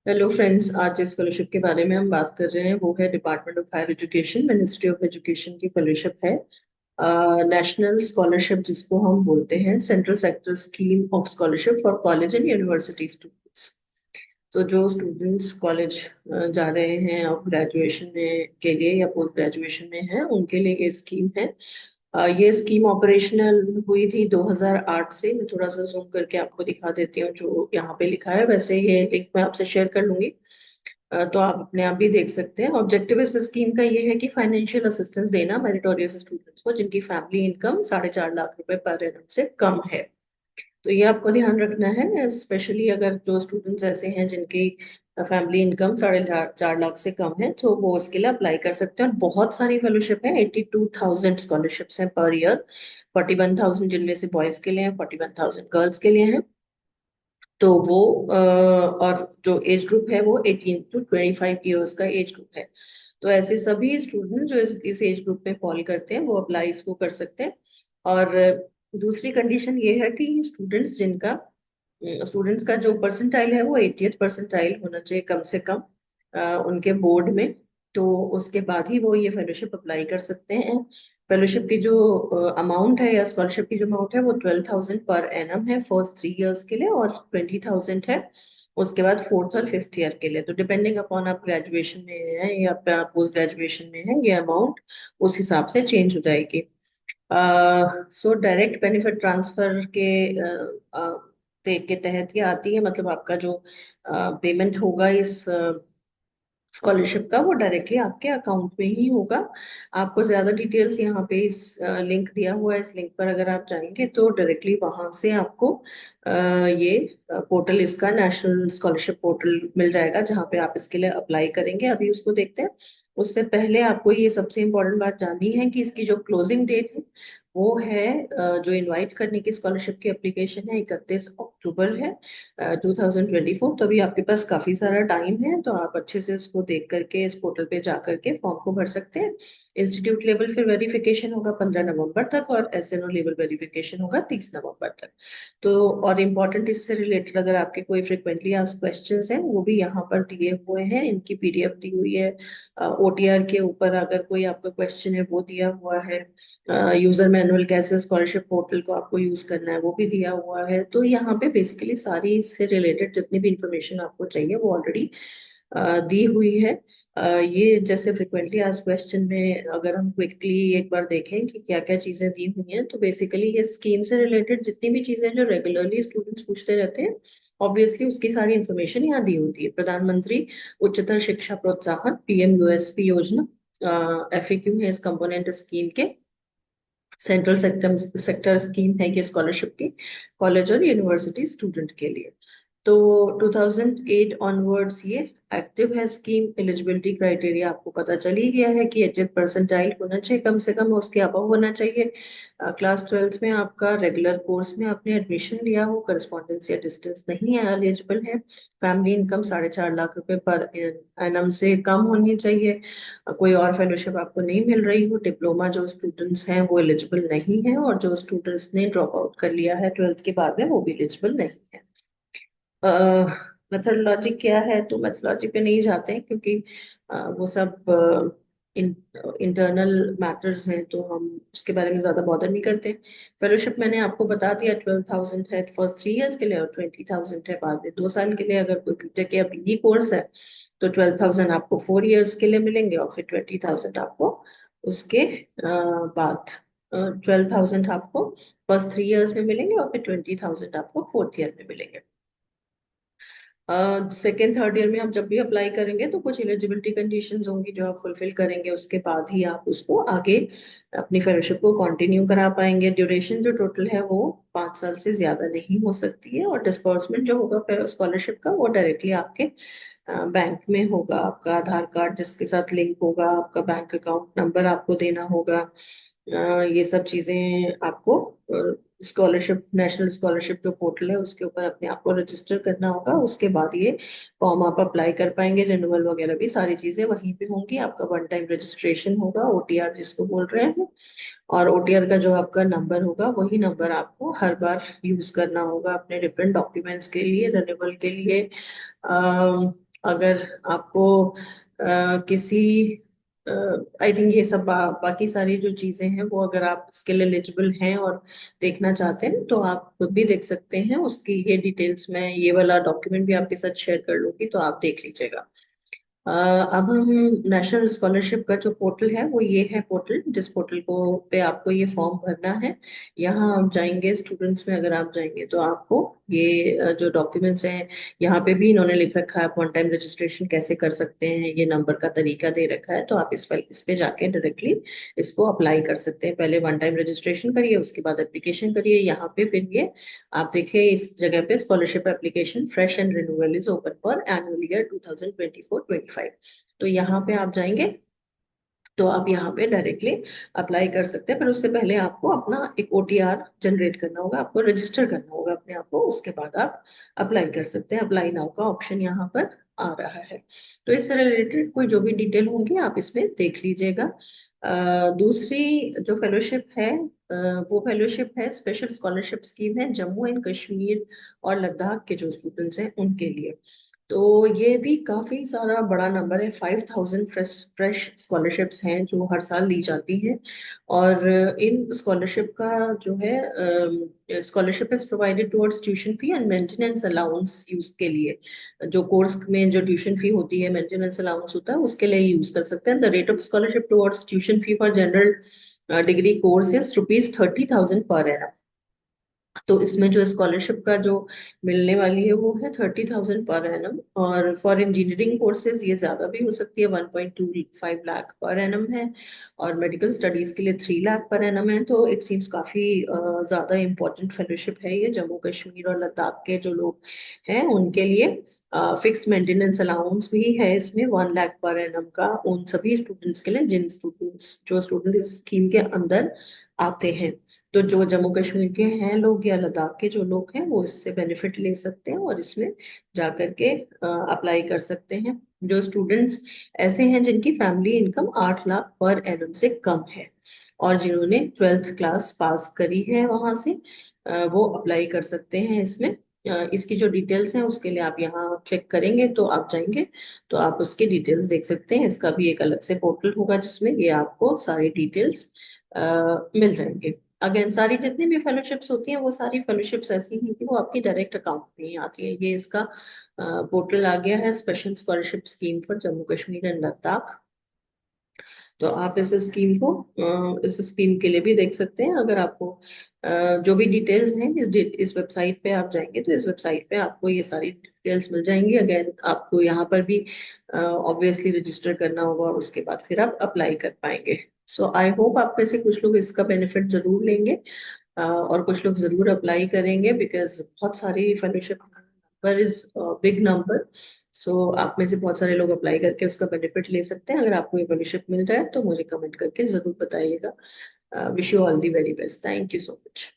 Hello friends, आज जिस fellowship के बारे में हम बात कर रहे हैं वो है department of higher education, ministry of education की फेलोशिप है। नेशनल स्कॉलरशिप जिसको हम बोलते हैं, central sector scheme of scholarship for college and university students. तो जो स्टूडेंट्स कॉलेज जा रहे हैं और ग्रेजुएशन में के लिए या पोस्ट ग्रेजुएशन में हैं उनके लिए ये स्कीम है। ये स्कीम ऑपरेशनल हुई थी 2008 से। मैं थोड़ा सा जूम करके आपको दिखा देती हूँ जो यहाँ पे लिखा है। वैसे ये लिंक मैं आपसे शेयर कर लूंगी, तो आप अपने आप भी देख सकते हैं। ऑब्जेक्टिव इस स्कीम का ये है कि फाइनेंशियल असिस्टेंस देना मेरिटोरियस स्टूडेंट्स को जिनकी फैमिली इनकम 4.5 लाख रुपए पर एनम से कम है। तो ये आपको ध्यान रखना है, स्पेशली अगर जो स्टूडेंट्स ऐसे हैं जिनकी फैमिली इनकम 4.5 लाख से कम है तो वो उसके लिए अप्लाई कर सकते हैं। और बहुत सारी फेलोशिप है, 82,000 स्कॉलरशिप्स हैं पर ईयर। 41,000 जिनमें से बॉयज के लिए हैं, 41,000 गर्ल्स के लिए हैं। तो वो और जो एज ग्रुप है वो 18 to 25 ईयर्स का एज ग्रुप है। तो ऐसे सभी स्टूडेंट जो इस एज ग्रुप में फॉल करते हैं वो अप्लाई इसको कर सकते हैं। और दूसरी कंडीशन ये है कि स्टूडेंट्स का जो परसेंटाइल है वो 80th परसेंटाइल होना चाहिए कम से कम उनके बोर्ड में। तो उसके बाद ही वो ये फेलोशिप अप्लाई कर सकते हैं। फेलोशिप की जो अमाउंट है या स्कॉलरशिप की जो अमाउंट है वो 12,000 पर एनम है फर्स्ट 3 ईयर्स के लिए, और 20,000 है उसके बाद फोर्थ और फिफ्थ ईयर के लिए। तो डिपेंडिंग अपॉन आप ग्रेजुएशन में है या पोस्ट ग्रेजुएशन में है, ये अमाउंट उस हिसाब से चेंज हो जाएगी। सो डायरेक्ट बेनिफिट ट्रांसफर के तहत ये आती है। मतलब आपका जो पेमेंट होगा इस स्कॉलरशिप का वो डायरेक्टली आपके अकाउंट में ही होगा। आपको ज्यादा डिटेल्स यहाँ पे इस लिंक दिया हुआ है, इस लिंक पर अगर आप जाएंगे तो डायरेक्टली वहां से आपको ये पोर्टल, इसका नेशनल स्कॉलरशिप पोर्टल मिल जाएगा जहाँ पे आप इसके लिए अप्लाई करेंगे। अभी उसको देखते हैं। उससे पहले आपको ये सबसे इम्पोर्टेंट बात जाननी है कि इसकी जो क्लोजिंग डेट है वो है जो इनवाइट करने की स्कॉलरशिप की एप्लीकेशन है 31 अक्टूबर है 2024। तो अभी आपके पास काफी सारा टाइम है, तो आप अच्छे से इसको देख करके इस पोर्टल पे जा करके फॉर्म को भर सकते हैं। इंस्टीट्यूट लेवल फिर वेरिफिकेशन होगा 15 नवंबर तक, और एसएनओ लेवल वेरिफिकेशन होगा 30 नवंबर तक। तो और इम्पोर्टेंट इससे रिलेटेड अगर आपके कोई फ्रिक्वेंटली आस्क्ड क्वेश्चंस हैं वो भी यहाँ पर दिए हुए हैं, इनकी पीडीएफ दी हुई है। ओटीआर के ऊपर अगर कोई आपका क्वेश्चन है वो दिया हुआ है। यूजर मैनुअल कैसे स्कॉलरशिप पोर्टल को आपको यूज करना है वो भी दिया हुआ है। तो यहाँ पे बेसिकली सारी इससे रिलेटेड जितनी भी इंफॉर्मेशन आपको चाहिए वो ऑलरेडी दी हुई है। ये जैसे फ्रिक्वेंटली आस्क्ड क्वेश्चन में अगर हम क्विकली एक बार देखें कि क्या क्या चीजें दी हुई हैं, तो बेसिकली ये स्कीम से रिलेटेड जितनी भी चीजें जो रेगुलरली स्टूडेंट्स पूछते रहते हैं, ऑब्वियसली उसकी सारी इंफॉर्मेशन यहाँ दी होती है। प्रधानमंत्री उच्चतर शिक्षा प्रोत्साहन पीएम योजना एफएक्यू है इस कंपोनेंट स्कीम के। सेंट्रल सेक्टर सेक्टर स्कीम है ये स्कॉलरशिप की कॉलेज और यूनिवर्सिटी स्टूडेंट के लिए। तो 2008 ऑनवर्ड्स ये एक्टिव है स्कीम। एलिजिबिलिटी क्राइटेरिया आपको पता चल ही गया है कि 80th परसेंटाइल होना चाहिए कम से कम, उसके अबव होना चाहिए। क्लास 12th में आपका रेगुलर कोर्स में आपने एडमिशन लिया हो, करस्पॉन्डेंस या डिस्टेंस नहीं है, एलिजिबल है। फैमिली इनकम 4.5 लाख रुपए पर एनम से कम होनी चाहिए। कोई और फेलोशिप आपको नहीं मिल रही हो, डिप्लोमा जो स्टूडेंट्स हैं वो एलिजिबल नहीं है, और जो स्टूडेंट्स ने ड्रॉप आउट कर लिया है 12th के बाद में वो भी एलिजिबल नहीं है। मेथडोलॉजी क्या है, तो मेथडोलॉजी पे नहीं जाते हैं क्योंकि वो सब इंटरनल मैटर्स हैं, तो हम उसके बारे में ज्यादा बॉदर नहीं करते। फेलोशिप मैंने आपको बता दिया, 12,000 है फर्स्ट 3 ईयर्स के लिए और 20,000 है बाद में 2 साल के लिए। अगर कोई बीटेक या बीई कोर्स है तो 12,000 आपको 4 ईयर्स के लिए मिलेंगे, और फिर 20,000 आपको उसके बाद 12,000 आपको फर्स्ट 3 ईयर्स में मिलेंगे, और फिर 20,000 आपको फोर्थ ईयर में मिलेंगे। सेकेंड थर्ड ईयर में आप जब भी अप्लाई करेंगे तो कुछ एलिजिबिलिटी कंडीशंस होंगी जो आप फुलफिल करेंगे, उसके बाद ही आप उसको आगे अपनी फेलोशिप को कंटिन्यू करा पाएंगे। ड्यूरेशन जो टोटल है वो 5 साल से ज्यादा नहीं हो सकती है, और डिस्बर्समेंट जो होगा स्कॉलरशिप का वो डायरेक्टली आपके बैंक में होगा। आपका आधार कार्ड जिसके साथ लिंक होगा, आपका बैंक अकाउंट नंबर आपको देना होगा। ये सब चीजें आपको स्कॉलरशिप, नेशनल स्कॉलरशिप जो पोर्टल है उसके ऊपर अपने आप को रजिस्टर करना होगा। उसके बाद ये फॉर्म आप अप्लाई कर पाएंगे। रिन्यूअल वगैरह भी सारी चीजें वहीं पे होंगी। आपका वन टाइम रजिस्ट्रेशन होगा, ओटीआर जिसको बोल रहे हैं, और ओटीआर का जो आपका नंबर होगा वही नंबर आपको हर बार यूज करना होगा अपने डिफरेंट डॉक्यूमेंट्स के लिए, रिन्यूअल के लिए, अगर आपको किसी आई थिंक ये सब बाकी सारी जो चीजें हैं वो अगर आप इसके लिए एलिजिबल हैं और देखना चाहते हैं तो आप खुद भी देख सकते हैं। उसकी ये डिटेल्स मैं ये वाला डॉक्यूमेंट भी आपके साथ शेयर कर लूंगी, तो आप देख लीजिएगा। अब हम नेशनल स्कॉलरशिप का जो पोर्टल है वो ये है पोर्टल, जिस पोर्टल को पे आपको ये फॉर्म भरना है। यहाँ आप जाएंगे, स्टूडेंट्स में अगर आप जाएंगे तो आपको ये जो डॉक्यूमेंट्स हैं यहाँ पे भी इन्होंने लिख रखा है। आप वन टाइम रजिस्ट्रेशन कैसे कर सकते हैं, ये नंबर का तरीका दे रखा है, तो आप इस पे जाके डायरेक्टली इसको अप्लाई कर सकते हैं। पहले वन टाइम रजिस्ट्रेशन करिए, उसके बाद एप्लीकेशन करिए। यहाँ पे फिर ये आप देखिए इस जगह पे scholarship application fresh and renewal is open for annual year 2024-25। तो यहाँ पे आप जाएंगे तो आप यहाँ पे डायरेक्टली अप्लाई कर सकते हैं। पर उससे पहले आपको अपना एक ओटीआर जनरेट करना होगा, आपको रजिस्टर करना होगा अपने आप को, उसके बाद आप अप्लाई कर सकते हैं। अप्लाई नाउ का ऑप्शन यहाँ पर आ रहा है। तो इससे रिलेटेड कोई जो भी डिटेल होंगी आप इसमें देख लीजिएगा। दूसरी जो फेलोशिप है वो फेलोशिप है स्पेशल स्कॉलरशिप स्कीम है जम्मू एंड कश्मीर और लद्दाख के जो स्टूडेंट्स हैं उनके लिए। तो ये भी काफी सारा बड़ा नंबर है। 5,000 फ्रेश फ्रेश स्कॉलरशिप्स हैं जो हर साल दी जाती हैं। और इन स्कॉलरशिप का जो है scholarship is provided towards tuition fee and maintenance allowance use के लिए। जो कोर्स में जो ट्यूशन फी होती है, मेंटेनेंस अलाउंस होता है, उसके लिए यूज कर सकते हैं। The rate of scholarship towards tuition fee for general degree course is ₹30,000 per annum. तो इसमें जो स्कॉलरशिप का जो मिलने वाली है वो है 30,000 पर एनम। और फॉर इंजीनियरिंग कोर्सेज ये ज्यादा भी हो सकती है, 1.25 लाख पर एनम है। और मेडिकल स्टडीज के लिए 3 लाख पर एनम है। तो इट सीम्स काफी ज्यादा इम्पोर्टेंट फेलोशिप है ये जम्मू कश्मीर और लद्दाख के जो लोग हैं उनके लिए। फिक्स्ड मेंटेनेंस अलाउंस भी है इसमें 1 लाख पर एनम का, उन सभी स्टूडेंट्स के लिए जो स्टूडेंट इस स्कीम के अंदर आते हैं। तो जो जम्मू कश्मीर के हैं लोग या लद्दाख के जो लोग हैं वो इससे बेनिफिट ले सकते हैं और इसमें जा करके अप्लाई कर सकते हैं। जो स्टूडेंट्स ऐसे हैं जिनकी family income 8 lakh per annum से कम है और जिन्होंने 12th क्लास पास करी है वहां से, वो अप्लाई कर सकते हैं इसमें। इसकी जो डिटेल्स हैं उसके लिए आप यहाँ क्लिक करेंगे तो आप जाएंगे तो आप उसकी डिटेल्स देख सकते हैं। इसका भी एक अलग से पोर्टल होगा जिसमें ये आपको सारी डिटेल्स मिल जाएंगे। अगेन सारी जितनी भी फेलोशिप्स होती हैं वो सारी फेलोशिप्स ऐसी हैं कि वो आपकी डायरेक्ट अकाउंट में ही आती है। ये इसका पोर्टल आ गया है, special scholarship scheme for Jammu Kashmir and Ladakh. तो आप इस स्कीम के लिए भी देख सकते हैं। अगर आपको जो भी डिटेल्स हैं इस वेबसाइट पे आप जाएंगे तो इस वेबसाइट पे आपको ये सारी डिटेल्स मिल जाएंगी। अगेन आपको यहाँ पर भी ऑब्वियसली रजिस्टर करना होगा और उसके बाद फिर आप अप्लाई कर पाएंगे। सो आई होप आप में से कुछ लोग इसका बेनिफिट जरूर लेंगे और कुछ लोग जरूर अप्लाई करेंगे, बिकॉज बहुत सारी fellowship number is big number. So आप में से बहुत सारे लोग अप्लाई करके उसका बेनिफिट ले सकते हैं। अगर आपको ये फेलोशिप मिल जाए तो मुझे कमेंट करके जरूर बताइएगा। Wish you all the very best. Thank you so much.